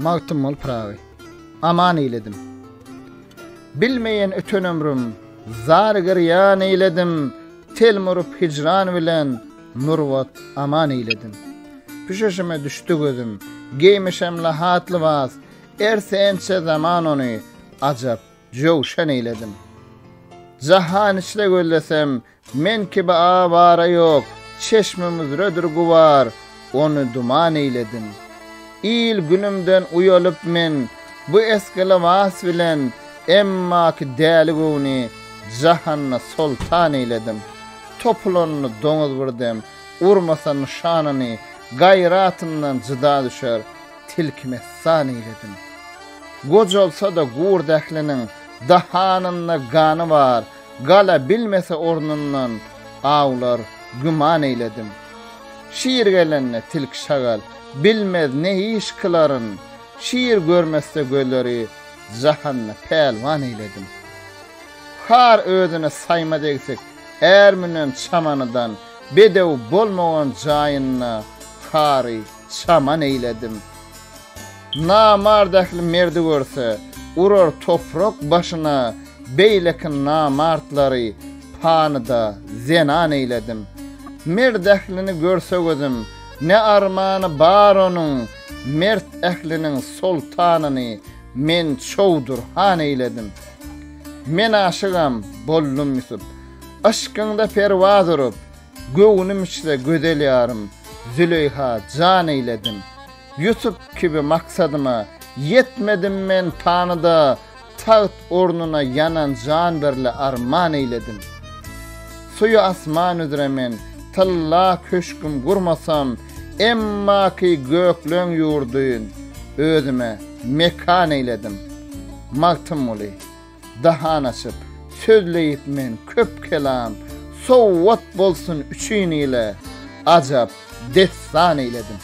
Magtym ol prawy. Aman eyledim. Bilmeyen ötön ömrüm, zar gıryan eyledim. Tel murup hicran bilen, nurvat aman eyledim. Püşeşime düştü gözüm, giymişem lahatlı vaz. Ersençe zaman onu, acap jowşan eyledim. Jahan içle göllesem, men kibi avara yok. Çeşmemiz rödür guvar, onu duman eyledim. İl günümden uyalıp men, bu eskili vas bilen, emma ki däli gowni, jahanna sultan eyledim. Topulonunu doňuz burdem, urmasa nişanını, gayratından jyda düşer, tilkimessan eyledim. Goç olsa da gur dählinin, dahanynda gany var, gala bilmese ornundan, ağlar güman eyledim. Şiir gelenne tilk şagal, bilmez ne iş kıların, şiir görmezse gölleri, jahanna pelvan eyledim. Har ödüne sayma degsek, erminen çamanıdan, bedev bolmagan jayynna, hari çaman eyledim. Namardakly merdi görse, urur toprak başına, beylekin namartları, panıda zenan eyledim. Mert ehlini görse gözüm, ne armanı bar onun, mert ehlinin sultanını, men çoğdur han eyledim. Men aşıgam, bollum Yusuf, aşkında pervaz urup, göğünüm içle gödeliyarım, Züleyha can eyledim. Yusuf gibi maksadıma, yetmedim men tanıda, taht ornuna yanan can berle arman eyledim. Suyu asman üzremen, talla köşküm gurmasam, emma ki göklön yurduyun, özüme mekan eyledim. Magtym oly, dahan açıp, sözleyip men köp kelam, sowvat bolsun üçün ile, acap destan eyledim.